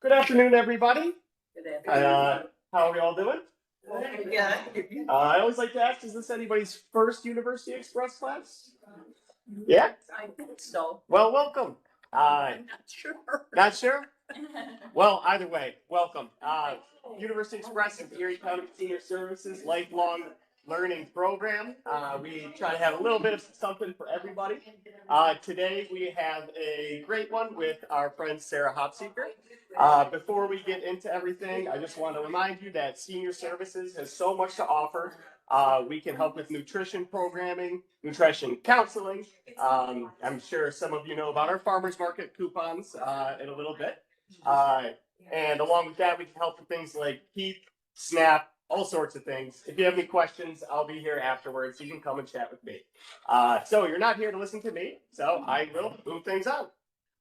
Good afternoon, everybody. How are we all doing? Yeah. I always like to ask, is this anybody's first University Express class? Yeah? I think so. Well, welcome. I'm not sure. Not sure? Well, either way, welcome. University Express is the Erie County Senior Services Lifelong Learning Program. We try to have a little bit of something for everybody. Today we have a great one with our friend Sarah Hopseker. Before we get into everything, I just want to remind you that Senior Services has so much to offer. We can help with nutrition programming, nutrition counseling. I'm sure some of you know about our farmers market coupons in a little bit. And along with that, we can help with things like PEEP, SNAP, all sorts of things. If you have any questions, I'll be here afterwards. You can come and chat with me. So you're not here to listen to me, so I will move things on.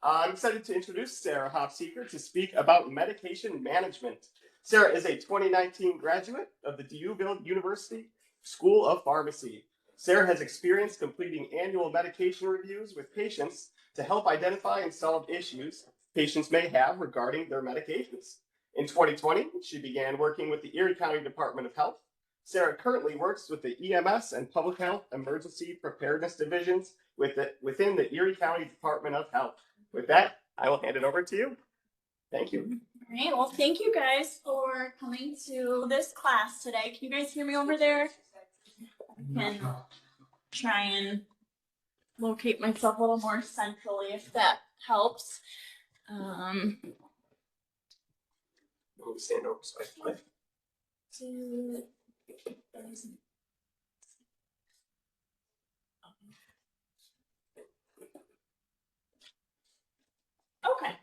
I'm excited to introduce Sarah Hopseker to speak about medication management. Sarah is a 2019 graduate of the Deauville University School of Pharmacy. Sarah has experience completing annual medication reviews with patients to help identify and solve issues patients may have regarding their medications. In 2020, she began working with the Erie County Department of Health. Sarah currently works with the EMS and Public Health Emergency Preparedness Divisions within the Erie County Department of Health. With that, I will hand it over to you. Thank you. All right, well, thank you guys for coming to this class today. Can you guys hear me over there? I can try and locate myself a little more centrally if that helps. Stand over so I can Okay,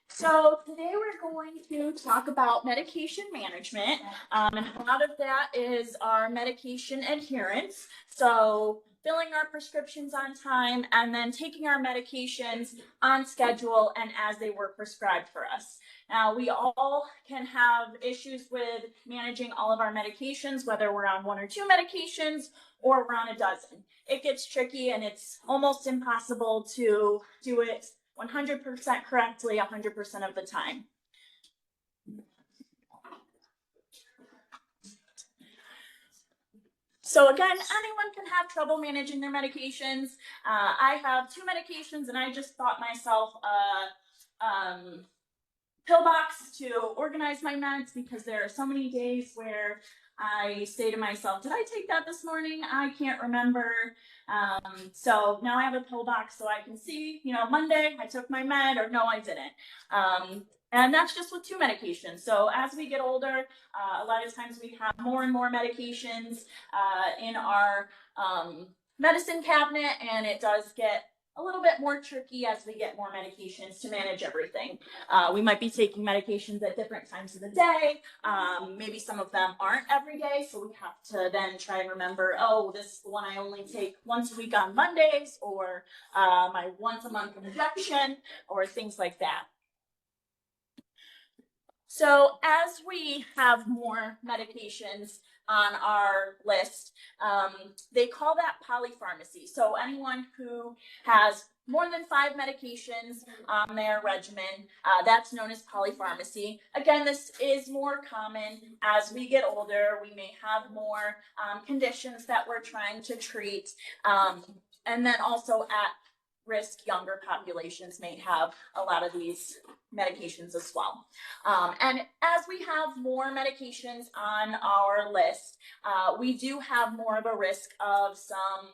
so today we're going to talk about medication management, and a lot of that is our medication adherence. So filling our prescriptions on time and then taking our medications on schedule and as they were prescribed for us. Now, we all can have issues with managing all of our medications, whether we're on one or two medications or we're on a dozen. It gets tricky and it's almost impossible to do it 100% correctly 100% of the time. So again, anyone can have trouble managing their medications. I have 2 medications and I just bought myself a pill box to organize my meds because there are so many days where I say to myself, did I take that this morning? I can't remember. So now I have a pill box so I can see, Monday I took my med or no, I didn't. And that's just with 2 medications. So as we get older, a lot of times we have more and more medications in our medicine cabinet, and it does get a little bit more tricky as we get more medications to manage everything. We might be taking medications at different times of the day. Maybe some of them aren't every day, so we have to then try and remember, oh, this is the one I only take once a week on Mondays, or my once a month injection, or things like that. So as we have more medications on our list, they call that polypharmacy. So anyone who has more than 5 medications on their regimen, that's known as polypharmacy. Again, this is more common as we get older. We may have more conditions that we're trying to treat, and then also at risk younger populations may have a lot of these medications as well. And as we have more medications on our list, we do have more of a risk of some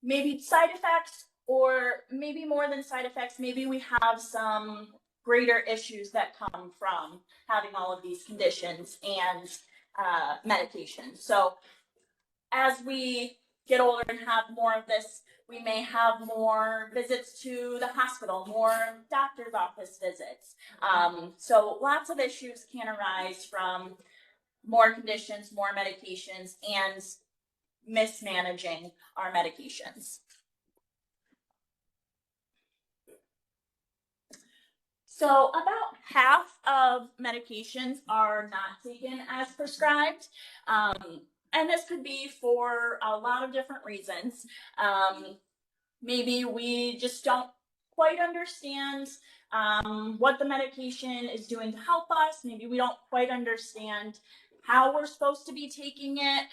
maybe side effects, or maybe more than side effects, maybe we have some greater issues that come from having all of these conditions and medications. So as we get older and have more of this, we may have more visits to the hospital, more doctor's office visits. So lots of issues can arise from more conditions, more medications, and mismanaging our medications. So about half of medications are not taken as prescribed. And this could be for a lot of different reasons. Maybe we just don't quite understand what the medication is doing to help us. Maybe we don't quite understand how we're supposed to be taking it.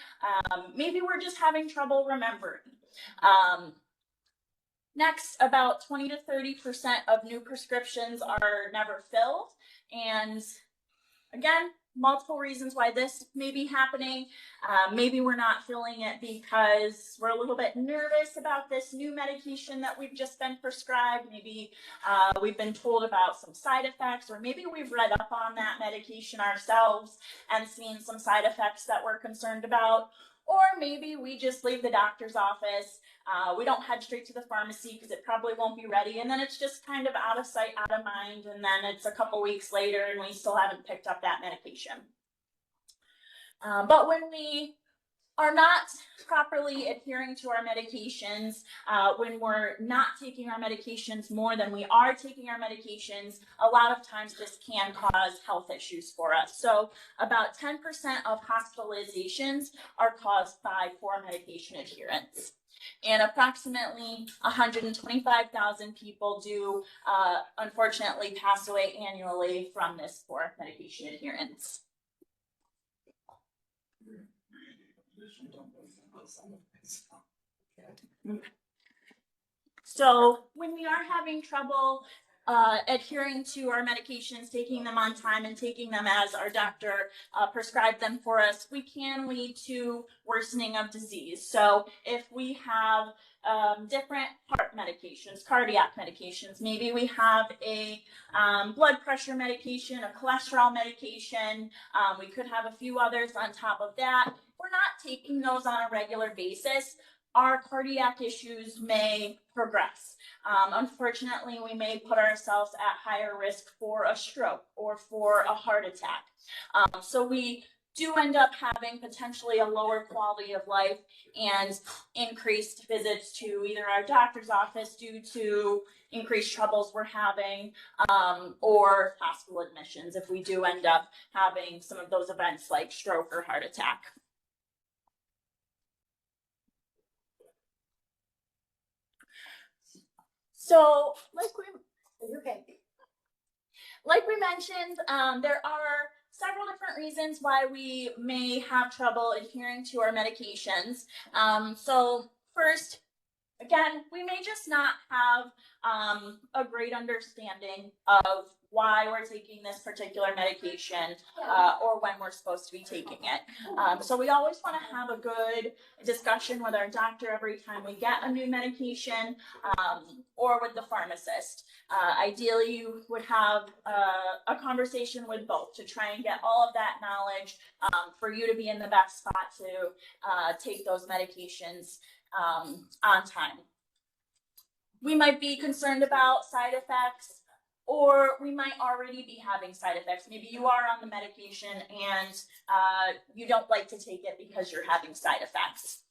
Maybe we're just having trouble remembering. Next, about 20 to 30% of new prescriptions are never filled. And again, multiple reasons why this may be happening. Maybe we're not filling it because we're a little bit nervous about this new medication that we've just been prescribed. Maybe we've been told about some side effects, or maybe we've read up on that medication ourselves and seen some side effects that we're concerned about. Or maybe we just leave the doctor's office. We don't head straight to the pharmacy because it probably won't be ready. And then it's just kind of out of sight, out of mind. And then it's a couple weeks later and we still haven't picked up that medication. But when we are not properly adhering to our medications, when we're not taking our medications more than we are taking our medications, a lot of times this can cause health issues for us. So about 10% of hospitalizations are caused by poor medication adherence. And approximately 125,000 people do, unfortunately, pass away annually from this poor medication adherence. So when we are having trouble adhering to our medications, taking them on time and taking them as our doctor prescribed them for us, we can lead to worsening of disease. So if we have different heart medications, cardiac medications, maybe we have a blood pressure medication, a cholesterol medication, we could have a few others on top of that. If we're not taking those on a regular basis, our cardiac issues may progress. Unfortunately, we may put ourselves at higher risk for a stroke or for a heart attack. So we do end up having potentially a lower quality of life and increased visits to either our doctor's office due to increased troubles we're having, or hospital admissions if we do end up having some of those events like stroke or heart attack. So, like we mentioned, there are several different reasons why we may have trouble adhering to our medications. So first, again, we may just not have a great understanding of why we're taking this particular medication or when we're supposed to be taking it. So we always want to have a good discussion with our doctor every time we get a new medication, or with the pharmacist. Ideally, you would have a conversation with both to try and get all of that knowledge for you to be in the best spot to take those medications on time. We might be concerned about side effects, or we might already be having side effects. Maybe you are on the medication and you don't like to take it because you're having side effects.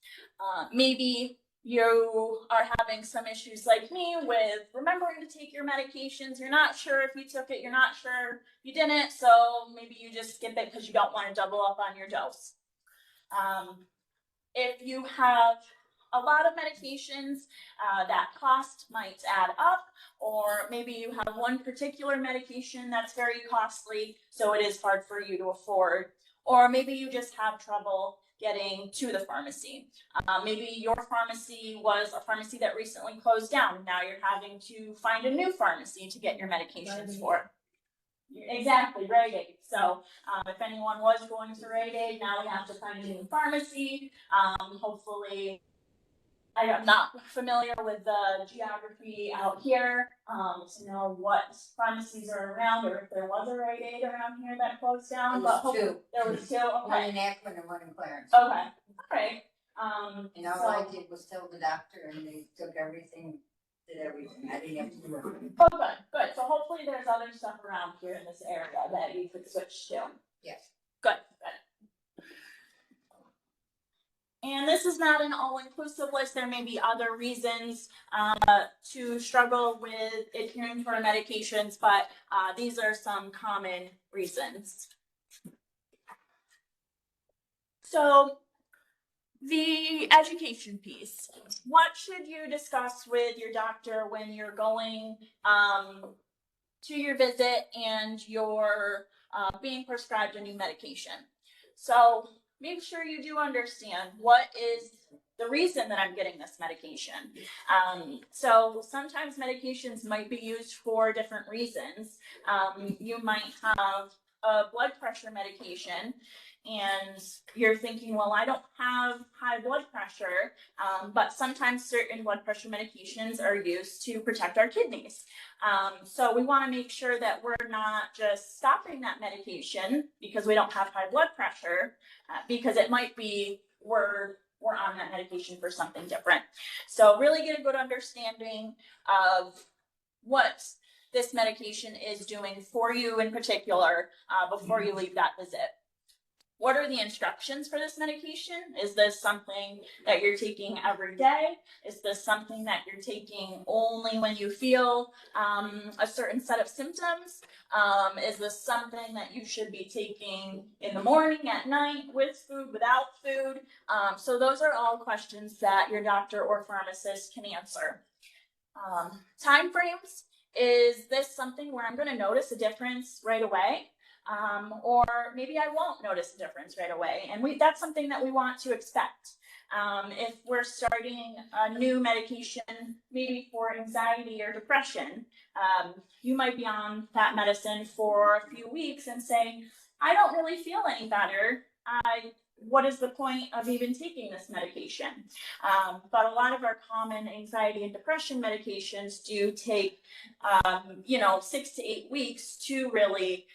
Maybe you are having some issues like me with remembering to take your medications. You're not sure if you took it, you're not sure you didn't, so maybe you just skip it because you don't want to double up on your dose. If you have a lot of medications, that cost might add up, or maybe you have one particular medication that's very costly, so it is hard for you to afford, or maybe you just have trouble getting to the pharmacy. Maybe your pharmacy was a pharmacy that recently closed down. Now you're having to find a new pharmacy to get your medications for. Exactly, Rite Aid. So if anyone was going to Rite Aid, now we have to find a new pharmacy. Hopefully, I am not familiar with the geography out here to know what pharmacies are around, or if there was a Rite Aid around here that closed down. There was But two. There was two. One Okay. in Akron and one in Clarence. Okay. All right. And all I did was tell the doctor, and they took everything, did everything. I didn't have to do it. Oh, good. So hopefully there's other stuff around here in this area that you could switch to. Yes. Good. And this is not an all-inclusive list. There may be other reasons to struggle with adhering to our medications, but these are some common reasons. So The education piece. What should you discuss with your doctor when you're going to your visit and you're being prescribed a new medication? So make sure you do understand what is the reason that I'm getting this medication. So sometimes medications might be used for different reasons. You might have a blood pressure medication and you're thinking, well, I don't have high blood pressure, but sometimes certain blood pressure medications are used to protect our kidneys. So we want to make sure that we're not just stopping that medication because we don't have high blood pressure, because it might be we're on that medication for something different. So really get a good understanding of what this medication is doing for you in particular before you leave that visit. What are the instructions for this medication? Is this something that you're taking every day? Is this something that you're taking only when you feel a certain set of symptoms? Is this something that you should be taking in the morning, at night, with food, without food? So those are all questions that your doctor or pharmacist can answer. Time frames. Is this something where I'm going to notice a difference right away? Or maybe I won't notice a difference right away. And that's something that we want to expect. If we're starting a new medication, maybe for anxiety or depression, you might be on that medicine for a few weeks and say, I don't really feel any better. What is the point of even taking this medication? But a lot of our common anxiety and depression medications do take, 6 to 8 weeks to really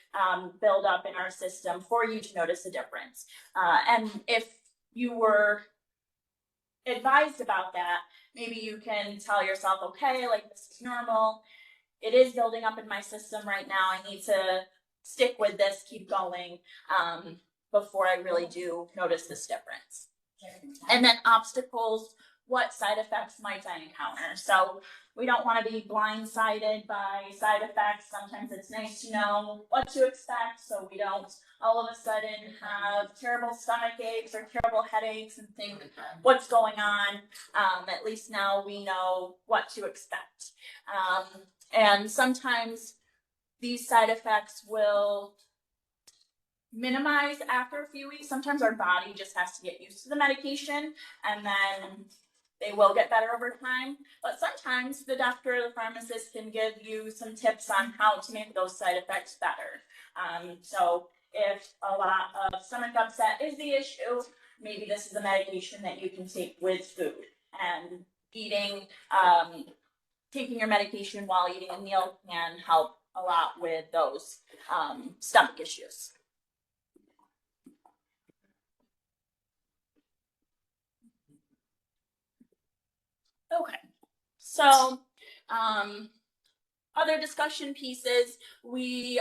build up in our system for you to notice a difference. And if you were advised about that, maybe you can tell yourself, okay, like this is normal. It is building up in my system right now. I need to stick with this, keep going. Before I really do notice this difference. And then obstacles, what side effects might I encounter? So we don't want to be blindsided by side effects. Sometimes it's nice to know what to expect so we don't all of a sudden have terrible stomach aches or terrible headaches and think what's going on. At least now we know what to expect. And sometimes these side effects will minimize after a few weeks. Sometimes our body just has to get used to the medication and then they will get better over time. But sometimes the doctor or the pharmacist can give you some tips on how to make those side effects better. So if a lot of stomach upset is the issue, maybe this is a medication that you can take with food, and eating, taking your medication while eating a meal can help a lot with those stomach issues. Okay, so other discussion pieces, we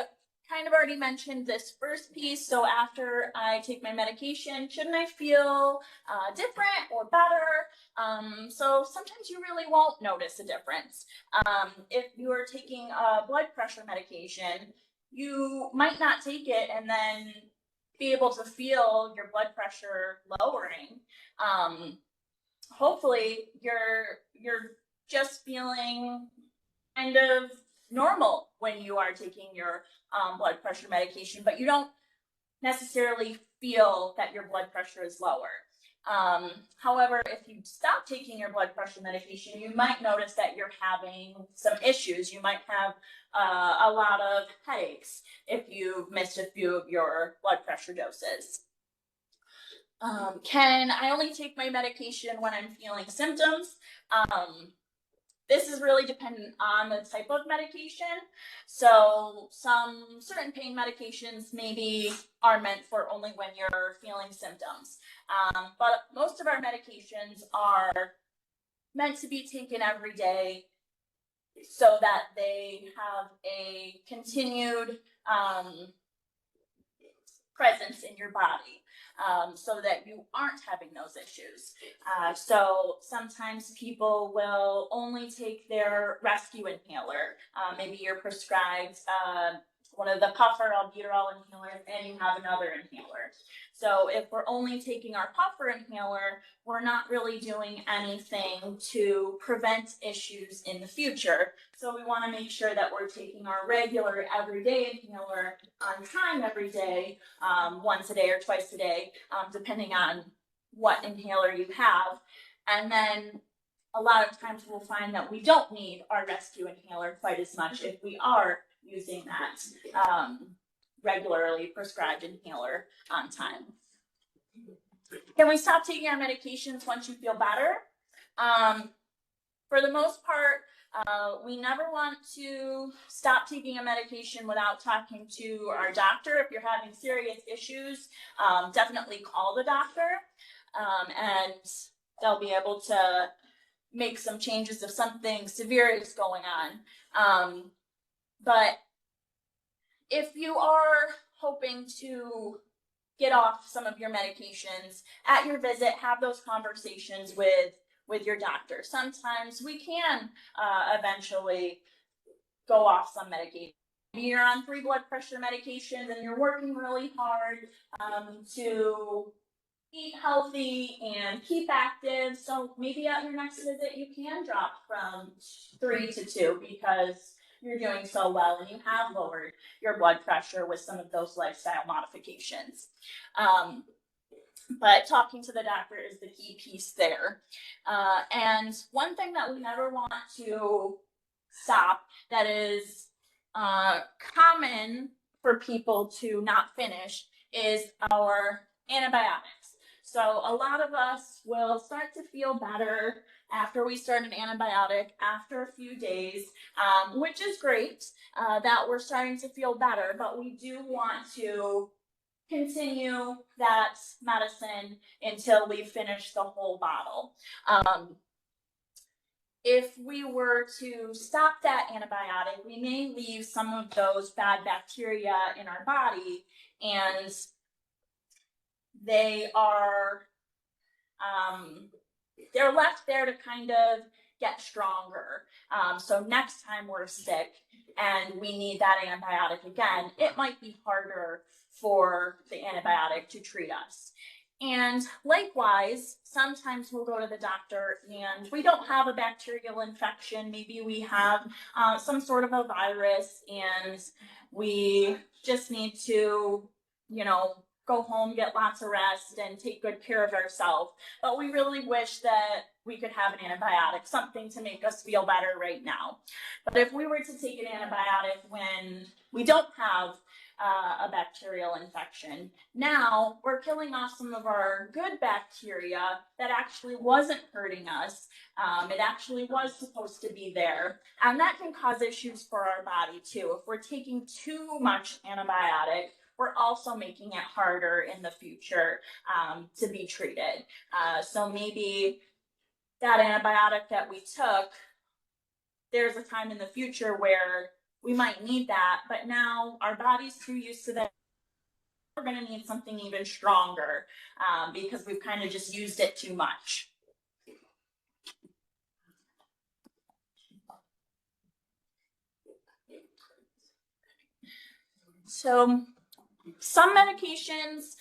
kind of already mentioned this first piece. So after I take my medication, shouldn't I feel different or better? So sometimes you really won't notice a difference. If you're taking a blood pressure medication, you might not take it and then be able to feel your blood pressure lowering. Hopefully you're just feeling kind of normal when you are taking your blood pressure medication, but you don't necessarily feel that your blood pressure is lower. However, if you stop taking your blood pressure medication, you might notice that you're having some issues. You might have a lot of headaches if you've missed a few of your blood pressure doses. Can I only take my medication when I'm feeling symptoms? This is really dependent on the type of medication. So some certain pain medications maybe are meant for only when you're feeling symptoms. But most of our medications are meant to be taken every day so that they have a continued presence in your body. So that you aren't having those issues. So sometimes people will only take their rescue inhaler. Maybe you're prescribed one of the puffer albuterol inhalers, and you have another inhaler. So if we're only taking our puffer inhaler, we're not really doing anything to prevent issues in the future. So we want to make sure that we're taking our regular everyday inhaler on time every day, once a day or twice a day, depending on what inhaler you have. And then a lot of times we'll find that we don't need our rescue inhaler quite as much if we are using that regularly prescribed inhaler on time. Can we stop taking our medications once you feel better? For the most part, we never want to stop taking a medication without talking to our doctor. If you're having serious issues, definitely call the doctor, and they'll be able to make some changes if something severe is going on. But if you are hoping to get off some of your medications at your visit, have those conversations with your doctor. Sometimes we can eventually go off some medication. Maybe you're on 3 blood pressure medications and you're working really hard to eat healthy and keep active. So maybe at your next visit you can drop from 3 to 2 because you're doing so well and you have lowered your blood pressure with some of those lifestyle modifications. But talking to the doctor is the key piece there. And one thing that we never want to stop that is common for people to not finish is our antibiotics. So a lot of us will start to feel better after we start an antibiotic after a few days, which is great that we're starting to feel better, but we do want to continue that medicine until we finish the whole bottle. If we were to stop that antibiotic, we may leave some of those bad bacteria in our body, and they're left there to kind of get stronger. So next time we're sick and we need that antibiotic again, it might be harder for the antibiotic to treat us. And likewise, sometimes we'll go to the doctor and we don't have a bacterial infection. Maybe we have some sort of a virus and we just need to, go home, get lots of rest, and take good care of ourselves. But we really wish that we could have an antibiotic, something to make us feel better right now. But if we were to take an antibiotic when we don't have a bacterial infection, now we're killing off some of our good bacteria that actually wasn't hurting us. It actually was supposed to be there. And that can cause issues for our body too. If we're taking too much antibiotic, we're also making it harder in the future to be treated. So maybe that antibiotic that we took, there's a time in the future where we might need that, but now our body's too used to that. We're going to need something even stronger because we've kind of just used it too much. So some medications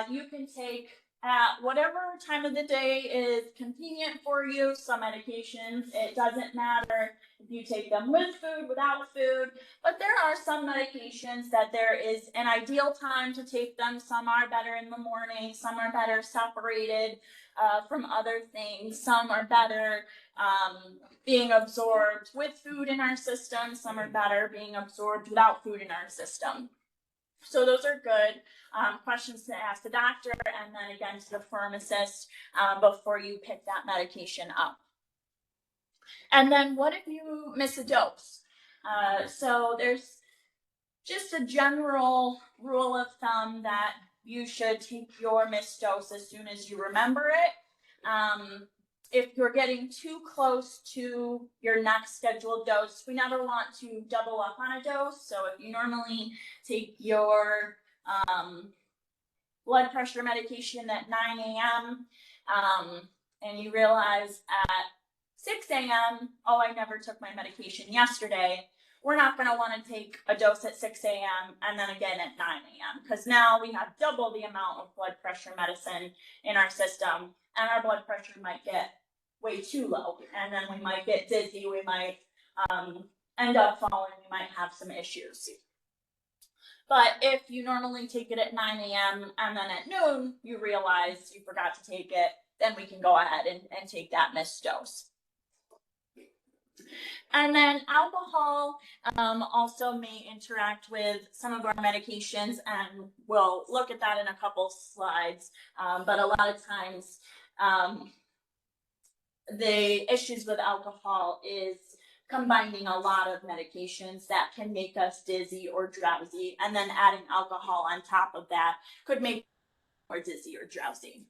you can take at whatever time of the day is convenient for you. Some medications, it doesn't matter if you take them with food, without food, but there are some medications that there is an ideal time to take them. Some are better in the morning, some are better separated from other things, some are better being absorbed with food in our system, some are better being absorbed without food in our system. So those are good questions to ask the doctor and then again to the pharmacist before you pick that medication up. And then what if you miss a dose? So there's just a general rule of thumb that you should take your missed dose as soon as you remember it. If you're getting too close to your next scheduled dose, we never want to double up on a dose. So if you normally take your blood pressure medication at 9 a.m. And you realize at 6 a.m., oh, I never took my medication yesterday, we're not going to want to take a dose at 6 a.m. and then again at 9 a.m. because now we have double the amount of blood pressure medicine in our system, and our blood pressure might get way too low, and then we might get dizzy, we might end up falling, we might have some issues. But if you normally take it at 9 a.m. and then at noon you realize you forgot to take it, then we can go ahead and take that missed dose. And then alcohol also may interact with some of our medications, and we'll look at that in a couple slides. But a lot of times the issues with alcohol is combining a lot of medications that can make us dizzy or drowsy, and then adding alcohol on top of that could make us more dizzy or drowsy.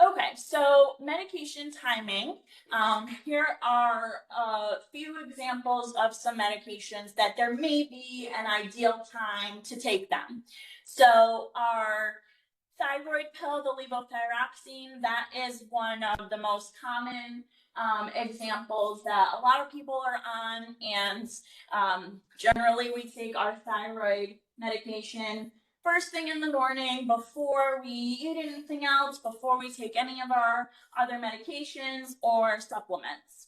Okay, so medication timing. Here are a few examples of some medications that there may be an ideal time to take them. So our thyroid pill, the levothyroxine, that is one of the most common examples that a lot of people are on, and generally we take our thyroid medication first thing in the morning before we eat anything else, before we take any of our other medications or supplements.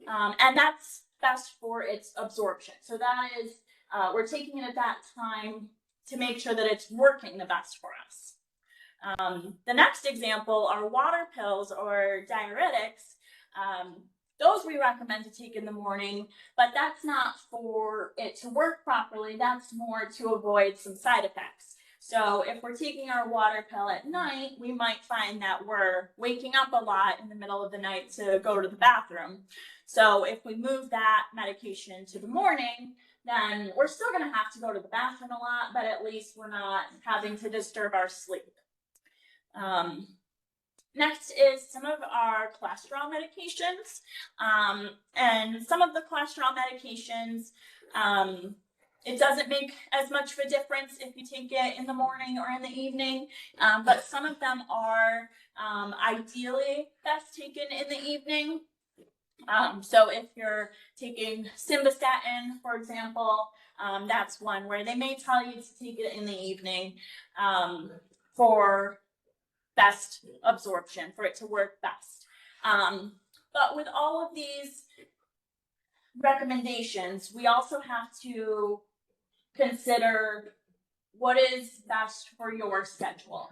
And that's best for its absorption. So that is, we're taking it at that time to make sure that it's working the best for us. The next example are water pills or diuretics. Those we recommend to take in the morning, but that's not for it to work properly. That's more to avoid some side effects. So if we're taking our water pill at night, we might find that we're waking up a lot in the middle of the night to go to the bathroom. So if we move that medication to the morning, then we're still going to have to go to the bathroom a lot, but at least we're not having to disturb our sleep. Next is some of our cholesterol medications. And some of the cholesterol medications, it doesn't make as much of a difference if you take it in the morning or in the evening, but some of them are ideally best taken in the evening. So if you're taking simvastatin, for example, that's one where they may tell you to take it in the evening for best absorption, for it to work best. But with all of these recommendations, we also have to consider what is best for your schedule.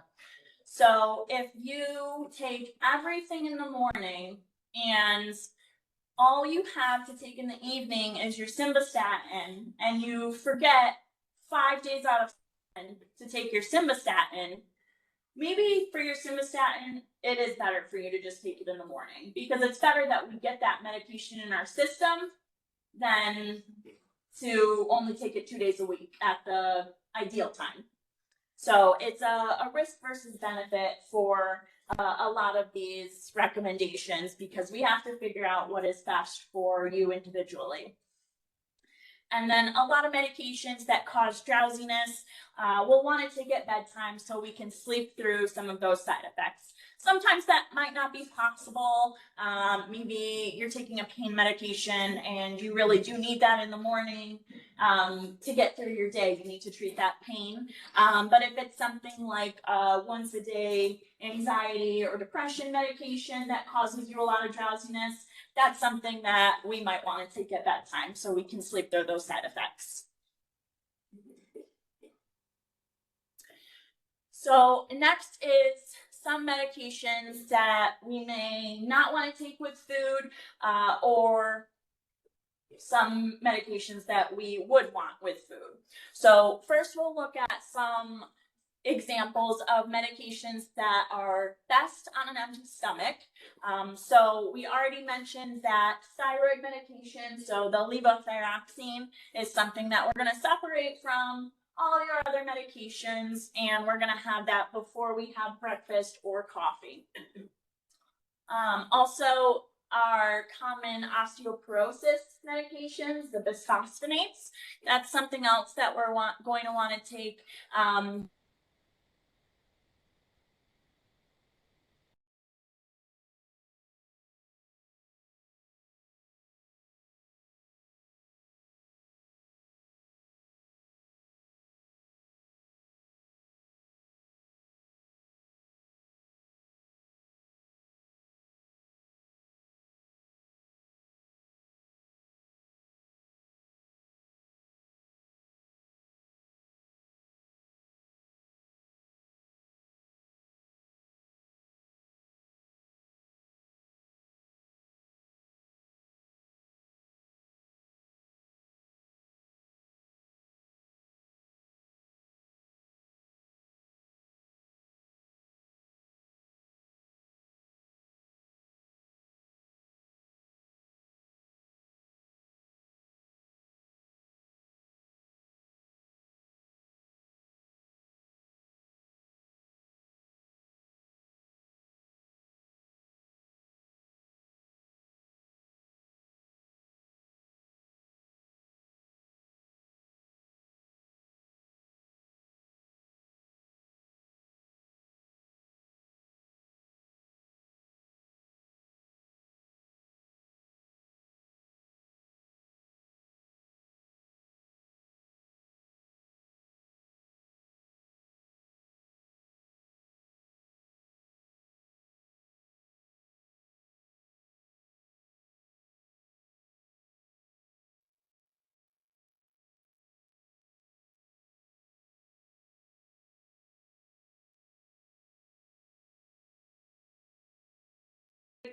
So if you take everything in the morning and all you have to take in the evening is your simvastatin, and you forget 5 days out of 7 to take your simvastatin, maybe for your simvastatin, it is better for you to just take it in the morning, because it's better that we get that medication in our system than to only take it 2 days a week at the ideal time. So it's a risk versus benefit for a lot of these recommendations, because we have to figure out what is best for you individually. And then a lot of medications that cause drowsiness, we'll want to take at bedtime so we can sleep through some of those side effects. Sometimes that might not be possible. Maybe you're taking a pain medication and you really do need that in the morning to get through your day. You need to treat that pain. But if it's something like once a day anxiety or depression medication that causes you a lot of drowsiness, that's something that we might want to take at bedtime so we can sleep through those side effects. So next is some medications that we may not want to take with food, or some medications that we would want with food. So first we'll look at some examples of medications that are best on an empty stomach. So we already mentioned that thyroid medication, so the levothyroxine, is something that we're going to separate from all your other medications, and we're going to have that before we have breakfast or coffee. Also, our common osteoporosis medications, the bisphosphonates, that's something else that we're going to want to take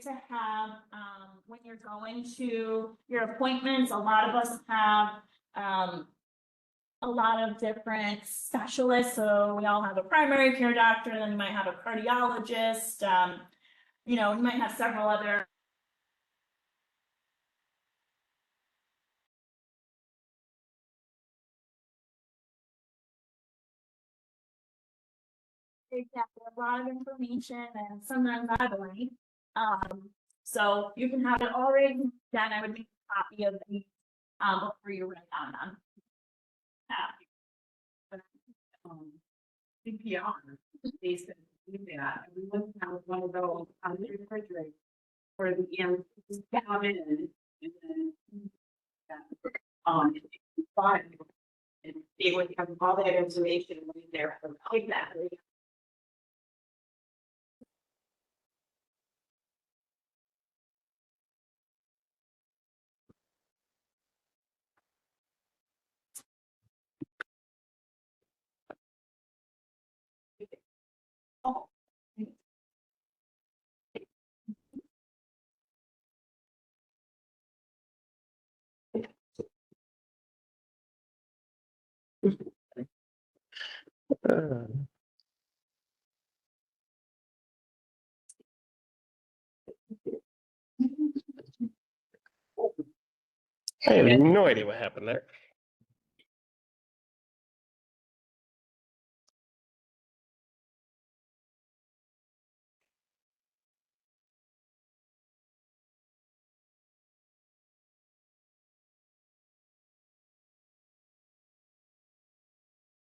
great to have, when you're going to your appointments. A lot of us have, a lot of different specialists. So we all have a primary care doctor, then you might have a cardiologist, you know, you might have several other. Exactly, a lot of information and sometimes I believe. So you can have it already done. I would make a copy of the, before you write down them. CPR, they said to do that, and we wouldn't have one of those on the refrigerator for the EMT to come in and then fine. And they would have all that information right there for exactly. Oh. I have no idea what happened there.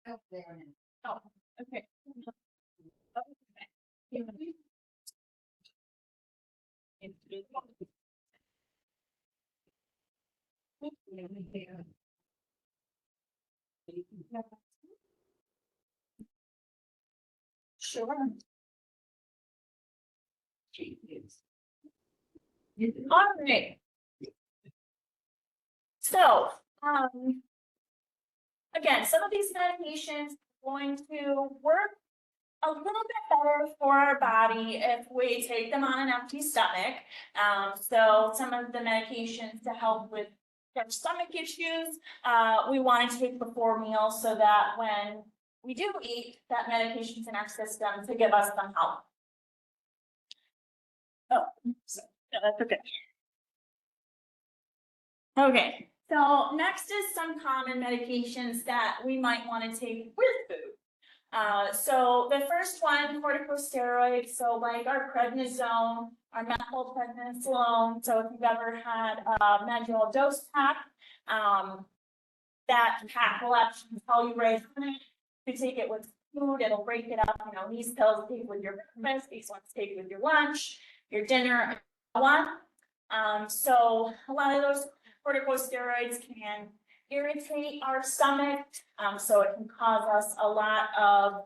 Oh, there it is. Oh, okay. Sure. All right. So, again, some of these medications are going to work a little bit better for our body if we take them on an empty stomach. So some of the medications to help with their stomach issues, we want to take before meals so that when we do eat, that medication's in our system to give us some help. Oh, so, no, that's okay. Okay, so next is some common medications that we might want to take with food. So the first one, corticosteroids, so like our prednisone, our methylprednisolone. So if you've ever had a manual dose pack, that pack will actually tell you right on it. If you take it with food, it'll break it up. You know, these pills take with your breakfast, these ones take with your lunch, your dinner, one. So a lot of those corticosteroids can irritate our stomach, so it can cause us a lot of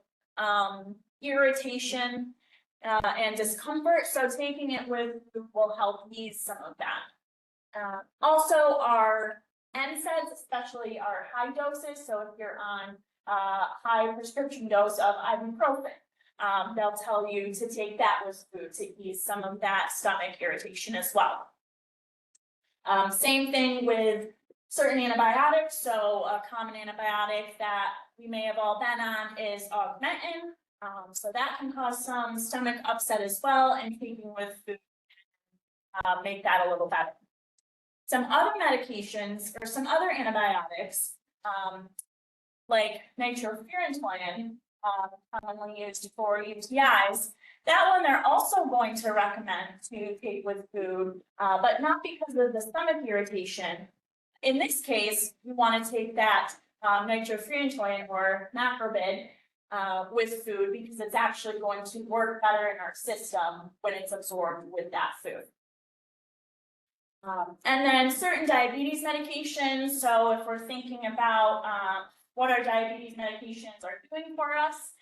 irritation and discomfort. So taking it with food will help ease some of that. Also, our NSAIDs, especially our high doses. So if you're on a high prescription dose of ibuprofen, they'll tell you to take that with food to ease some of that stomach irritation as well. Same thing with certain antibiotics. So a common antibiotic that we may have all been on is augmentin. So that can cause some stomach upset as well, and taking with food make that a little better. Some other medications or some other antibiotics, like nitrofurantoin, commonly used for UTIs, that one they're also going to recommend to take with food, but not because of the stomach irritation. In this case, we want to take that nitrofurantoin or macrobid with food because it's actually going to work better in our system when it's absorbed with that food. And then certain diabetes medications. So if we're thinking about what our diabetes medications are doing for us,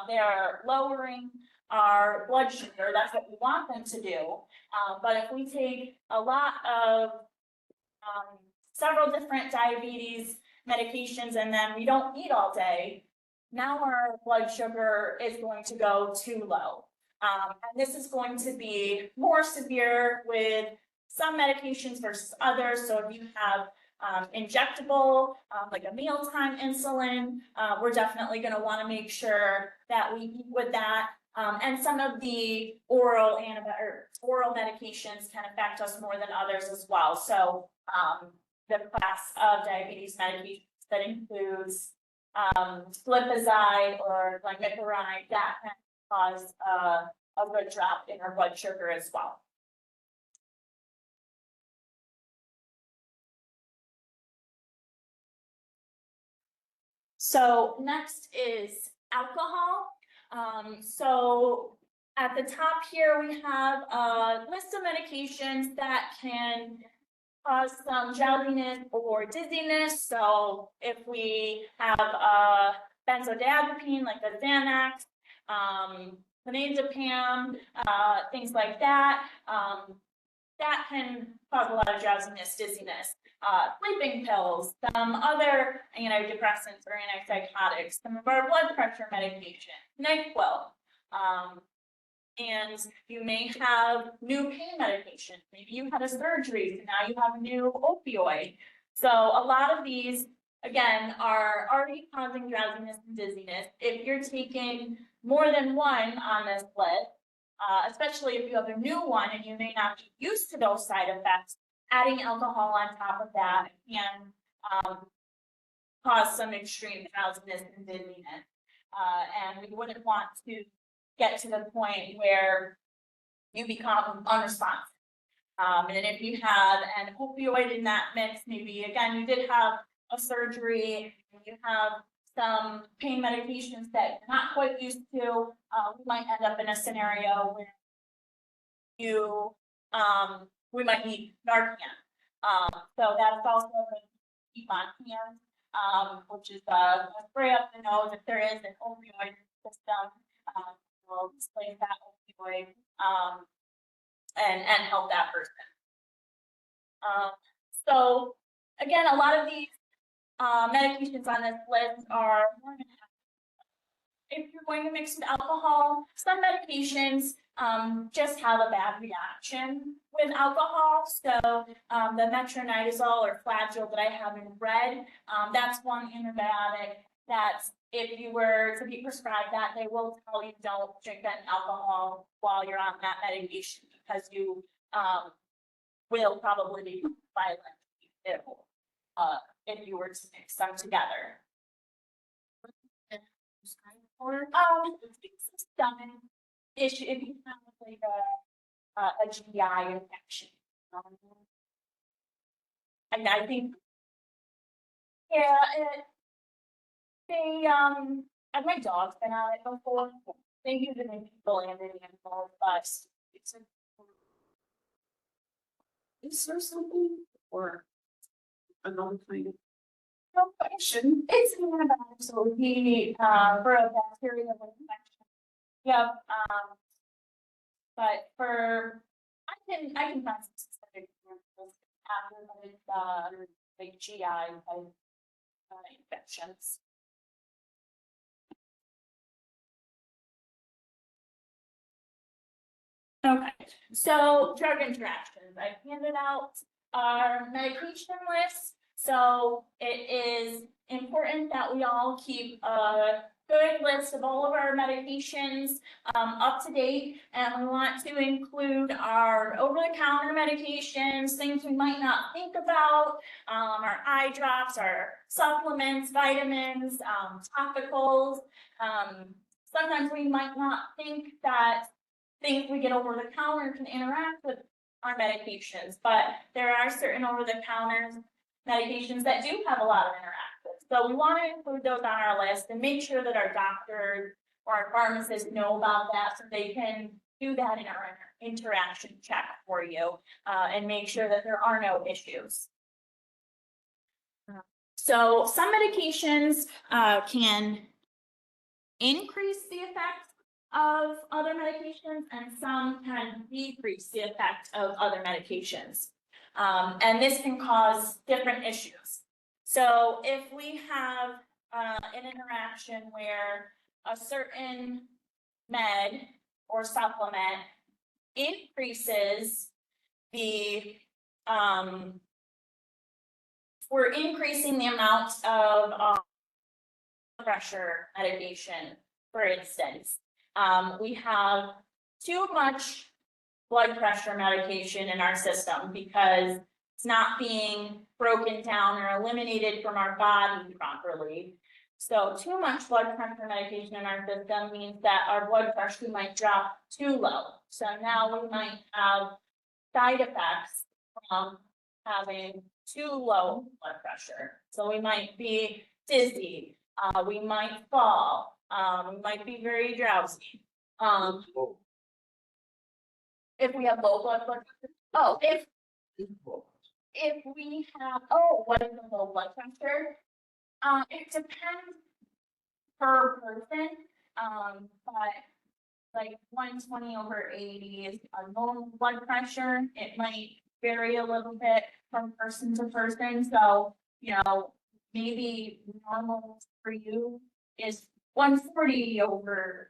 they're lowering our blood sugar. That's what we want them to do. But if we take a lot of several different diabetes medications and then we don't eat all day, now our blood sugar is going to go too low. And this is going to be more severe with some medications versus others. So if you have injectable, like a mealtime insulin, we're definitely going to want to make sure that we eat with that. And some of the oral medications can affect us more than others as well. So the class of diabetes medications that includes glipizide or glycyrrhizide, that can cause a good drop in our blood sugar as well. So next is alcohol. So at the top here, we have a list of medications that can cause some drowsiness or dizziness. So if we have a benzodiazepine like the Xanax, clonazepam, things like that, that can cause a lot of drowsiness, dizziness. Sleeping pills, some other antidepressants or antipsychotics, some of our blood pressure medication, NyQuil. And you may have new pain medication. Maybe you had a surgery, so now you have a new opioid. So a lot of these, again, are already causing drowsiness and dizziness. If you're taking more than one on this list, especially if you have a new one and you may not be used to those side effects, adding alcohol on top of that can cause some extreme drowsiness and dizziness. And we wouldn't want to get to the point where you become unresponsive. And if you have an opioid in that mix, maybe again, you did have a surgery, you have some pain medications that you're not quite used to, we might end up in a scenario where you, we might need Narcan. So that's also a keep on hand, which is a spray up the nose if there is an opioid system. We'll displace that opioid and help that person. So again, a lot of these medications on this list are more than if you're going to mix with alcohol. Some medications just have a bad reaction with alcohol. So the metronidazole or Flagyl that I have in red, that's one antibiotic that's, if you were to be prescribed that, they will tell you don't drink that alcohol while you're on that medication because you will probably be violent if you were to mix them together. It's a stomach issue if you have like a GI infection. And I think, yeah, and my dog's been on it before. They use it in people and in animals, but it's a. Is there something or another kind of No, but it shouldn't. It's an antibiotic, so it would be for a bacterial infection. Yep. But for I can find some specific examples after, but it's like GI type infections. Okay, so drug interactions. I handed out our medication list. So it is important that we all keep a good list of all of our medications up to date. And we want to include our over-the-counter medications, things we might not think about, our eye drops, our supplements, vitamins, topicals. Sometimes we might not think that things we get over the counter can interact with our medications, but there are certain over the counter medications that do have a lot of interactions. So we want to include those on our list and make sure that our doctors or our pharmacists know about that so they can do that in our interaction check for you and make sure that there are no issues. So some medications can increase the effects of other medications and some can decrease the effect of other medications. And this can cause different issues. So if we have an interaction where a certain med or supplement increases the, we're increasing the amount of pressure medication, for instance. We have too much blood pressure medication in our system because it's not being broken down or eliminated from our body properly. So too much blood pressure medication in our system means that our blood pressure might drop too low. So now we might have side effects from having too low blood pressure. So we might be dizzy, we might fall, we might be very drowsy. If we have low blood pressure, if we have, what is the low blood pressure? It depends per person, but like 120/80 is a normal blood pressure. It might vary a little bit from person to person, so, maybe normal for you is 140/90.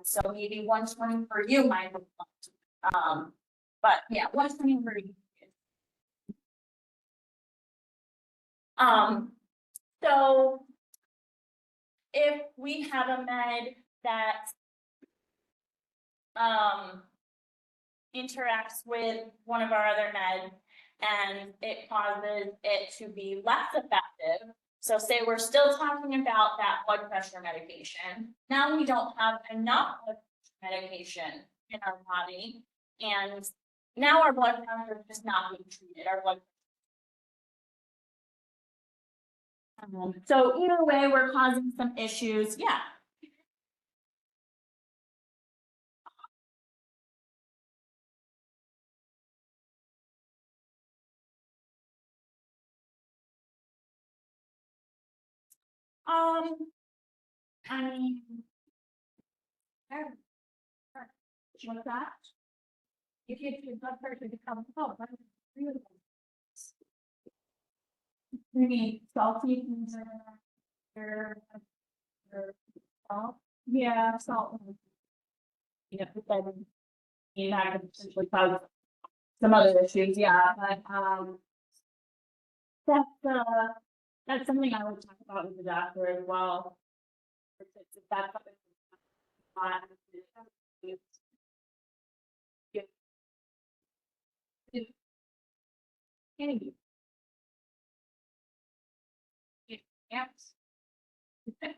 So maybe 120 for you might be, but yeah, 120 for you. So if we have a med that interacts with one of our other meds and it causes it to be less effective. So say we're still talking about that blood pressure medication. Now we don't have enough blood pressure medication in our body, and now our blood pressure is just not being treated. Our blood so either way, we're causing some issues. Yeah. I mean, what's that? If you your blood pressure becomes low, right? Maybe salty things or salt. Yeah, salt. Yeah, that could potentially cause some other issues, yeah, but, that's something I would talk about with the doctor as well. If that's something Any. Yes. Yeah,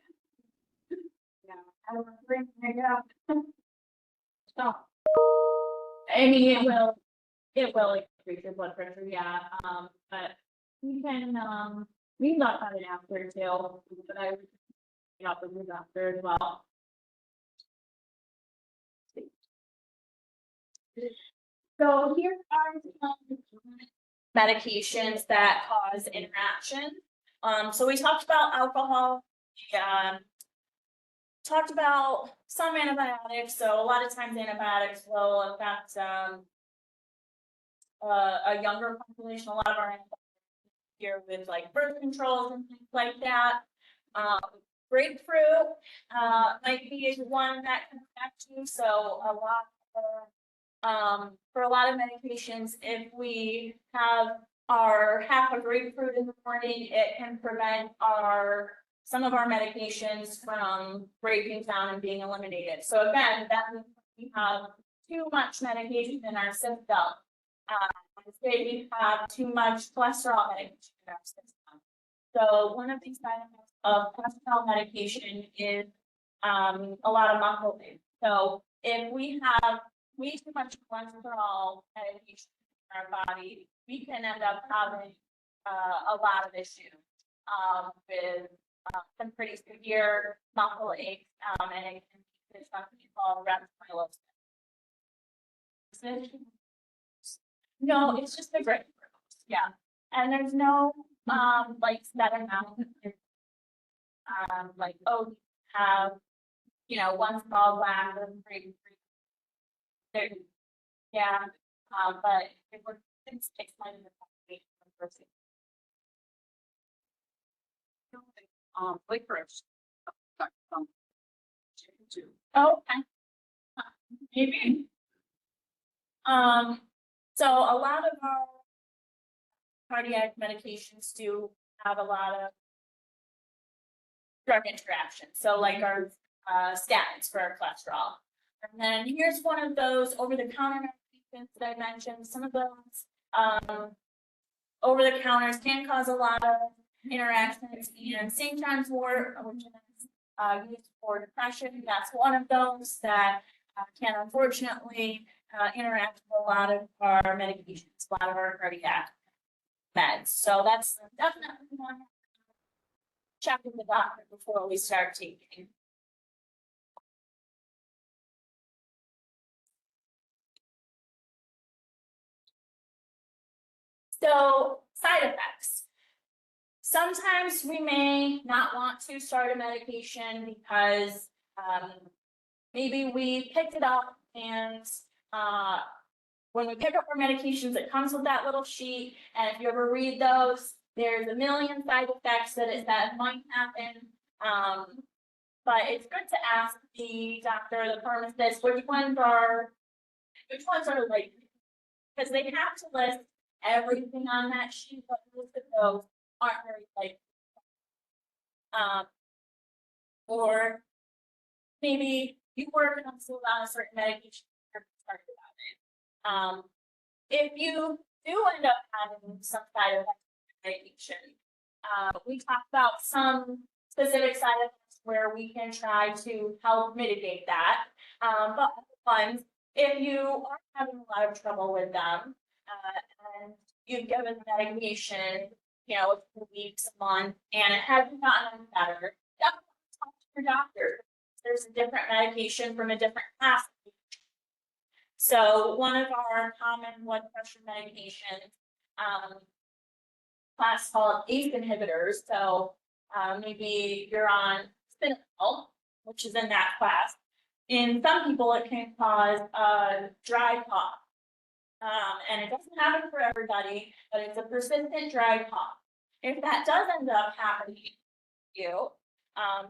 I don't bring it up. So, I mean, it will increase your blood pressure, yeah, but we can, we can talk about it after too, but I would, with your doctor as well. So here are some medications that cause interaction. So we talked about alcohol, we, talked about some antibiotics. So a lot of times antibiotics will affect a younger population. A lot of our here with like birth controls and things like that. Grapefruit might be one that can affect you. So a lot of, for a lot of medications, if we have our half a grapefruit in the morning, it can prevent some of our medications from breaking down and being eliminated. So again, that means we have too much medication in our system. Say we have too much cholesterol medication in our system. So one of these side effects of cholesterol medication is a lot of muscle pain. So if we have way too much cholesterol medication in our body, we can end up having a lot of issues with some pretty severe muscle aches, and it can be something called rhabdomyolysis. No, it's just the grapefruit. Yeah, and there's no like set amount. Like, oh, you have, one small glass of grapefruit. There, yeah, but it would take time to population person. Licorice. Oh, okay. Maybe. So a lot of our cardiac medications do have a lot of drug interactions. So like our statins for our cholesterol. And then here's one of those over-the-counter medications that I mentioned. Some of those over-the-counters can cause a lot of interactions. And St. John's wort, which is used for depression, that's one of those that can unfortunately interact with a lot of our medications, a lot of our cardiac meds. So that's definitely one to check with the doctor before we start taking. So side effects. Sometimes we may not want to start a medication because maybe we picked it up and when we pick up our medications, it comes with that little sheet. And if you ever read those, there's a million side effects that might happen. But it's good to ask the doctor, the pharmacist, which ones are like, because they have to list everything on that sheet, but most of those aren't very likely. Or maybe you work on a certain medication, you're concerned about it. If you do end up having some side effects of medication, we talked about some specific side effects where we can try to help mitigate that. But ones, if you are having a lot of trouble with them, and you've given medication, a few weeks, a month, and it hasn't gotten any better, definitely talk to your doctor. There's a different medication from a different class. So one of our common blood pressure medications, class called ACE inhibitors. So maybe you're on Spinal, which is in that class. In some people, it can cause a dry cough. And it doesn't happen for everybody, but it's a persistent dry cough. If that does end up happening to you,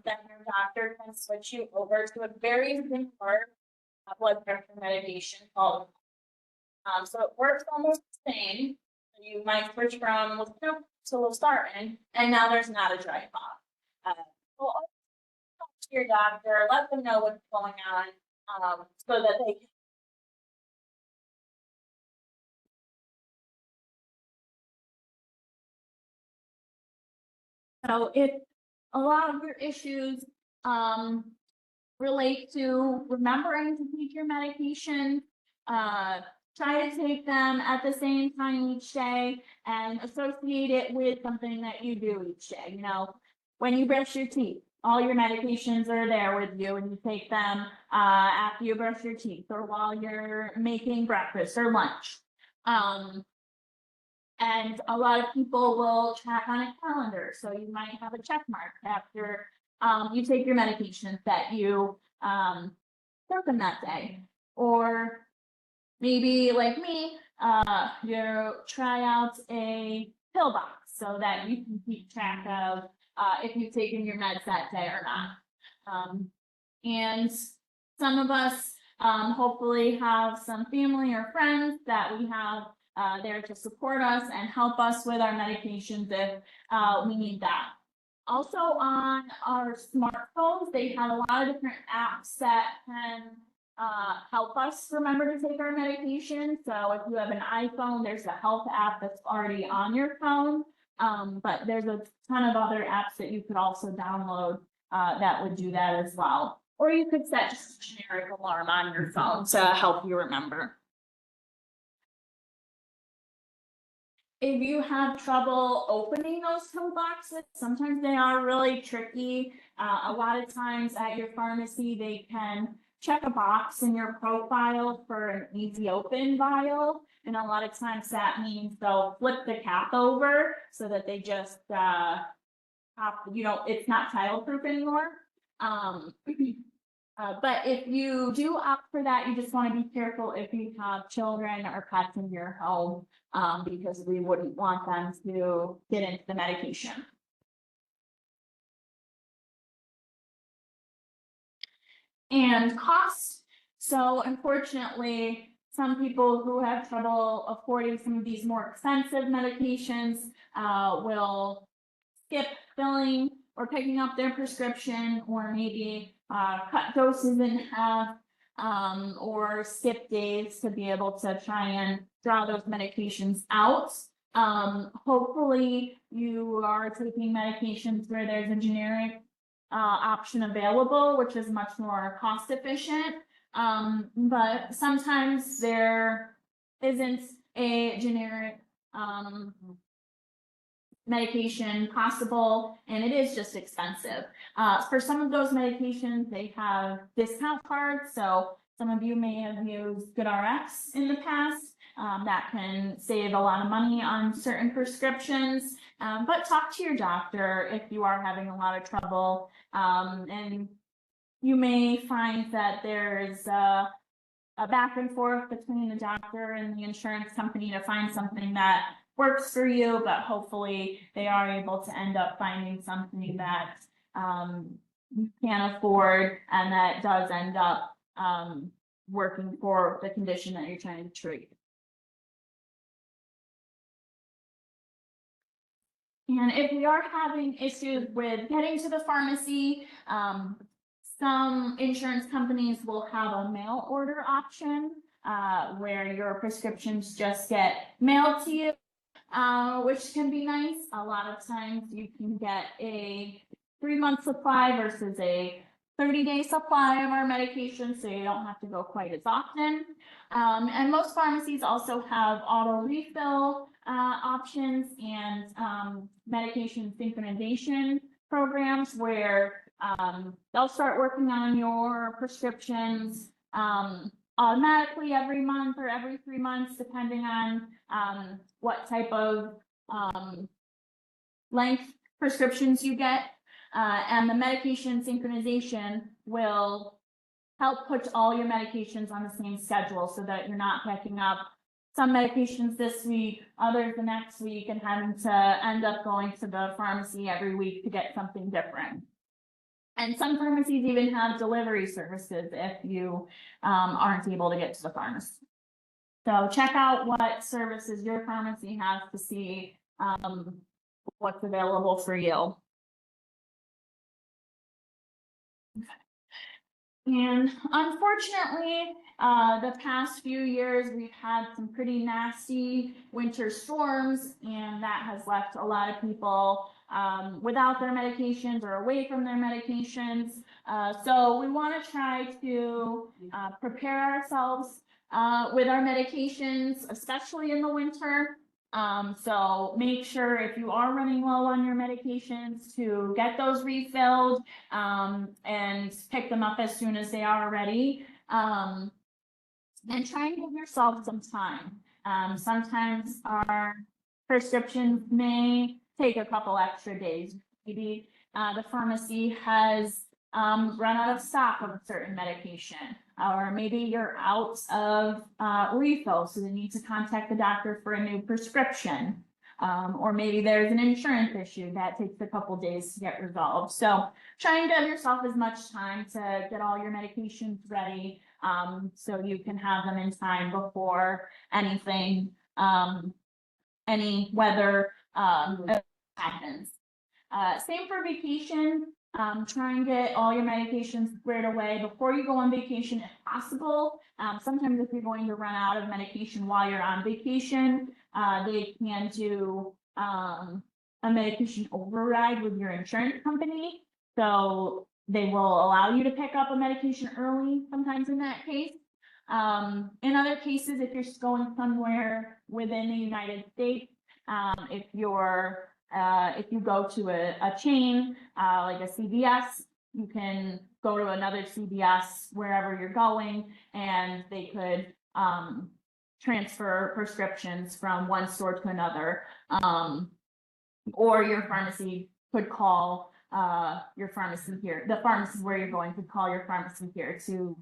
then your doctor can switch you over to a very similar blood pressure medication called. So it works almost the same. You might switch from Losartan to Losartan, and now there's not a dry cough. Well, talk to your doctor, let them know what's going on, so that they can. So if a lot of your issues relate to remembering to take your medication, try to take them at the same time each day and associate it with something that you do each day. When you brush your teeth, all your medications are there with you and you take them after you brush your teeth or while you're making breakfast or lunch. And a lot of people will track on a calendar. So you might have a check mark after you take your medications that you took them that day. Or maybe like me, you try out a pill box so that you can keep track of if you've taken your meds that day or not. And some of us hopefully have some family or friends that we have there to support us and help us with our medications if we need that. Also on our smartphones, they have a lot of different apps that can help us remember to take our medication. So if you have an iPhone, there's a health app that's already on your phone. But there's a ton of other apps that you could also download that would do that as well. Or you could set just a generic alarm on your phone to help you remember. If you have trouble opening those pill boxes, sometimes they are really tricky. A lot of times at your pharmacy, they can check a box in your profile for an easy open vial. And a lot of times that means they'll flip the cap over so that they just, it's not child-proof anymore. But if you do opt for that, you just want to be careful if you have children or pets in your home, because we wouldn't want them to get into the medication. And cost. So unfortunately, some people who have trouble affording some of these more expensive medications will skip filling or picking up their prescription, or maybe cut doses in half, or skip days to be able to try and draw those medications out. Hopefully you are taking medications where there's a generic option available, which is much more cost efficient. But sometimes there isn't a generic medication possible, and it is just expensive. For some of those medications, they have discount cards, so some of you may have used GoodRx in the past. That can save a lot of money on certain prescriptions, but talk to your doctor if you are having a lot of trouble, and you may find that there's a back and forth between the doctor and the insurance company to find something that works for you, but hopefully they are able to end up finding something that you can afford and that does end up working for the condition that you're trying to treat. And if we are having issues with getting to the pharmacy, some insurance companies will have a mail order option where your prescriptions just get mailed to you, which can be nice. A lot of times you can get a 3-month supply versus a 30-day supply of our medication, so you don't have to go quite as often. And most pharmacies also have auto refill options and medication synchronization programs where they'll start working on your prescriptions automatically every month or every 3 months, depending on what type of length prescriptions you get. And the medication synchronization will help put all your medications on the same schedule so that you're not picking up some medications this week, others the next week, and having to end up going to the pharmacy every week to get something different. And some pharmacies even have delivery services if you aren't able to get to the pharmacy. So check out what services your pharmacy has to see what's available for you. And unfortunately, the past few years, we've had some pretty nasty winter storms, and that has left a lot of people without their medications or away from their medications. So we want to try to prepare ourselves with our medications, especially in the winter. So make sure if you are running low on your medications to get those refilled and pick them up as soon as they are ready. And try and give yourself some time. Sometimes our prescriptions may take a couple extra days. Maybe the pharmacy has run out of stock of a certain medication, or maybe you're out of refills, so you need to contact the doctor for a new prescription. Or maybe there's an insurance issue that takes a couple days to get resolved. So try and give yourself as much time to get all your medications ready, so you can have them in time before anything, any weather happens. Same for vacation. Try and get all your medications squared away before you go on vacation if possible. Sometimes if you're going to run out of medication while you're on vacation, they can do a medication override with your insurance company. So they will allow you to pick up a medication early sometimes in that case. In other cases, if you're going somewhere within the United States, if you go to a chain like a CVS, you can go to another CVS wherever you're going, and they could transfer prescriptions from one store to another. Or your pharmacy could call your pharmacy here. The pharmacy where you're going could call your pharmacy here to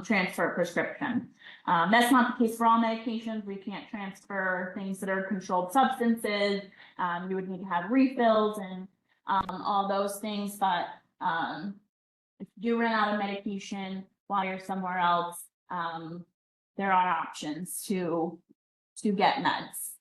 transfer a prescription. That's not the case for all medications. We can't transfer things that are controlled substances. You would need to have refills and all those things. But if you run out of medication, while you're somewhere else, there are options to get meds.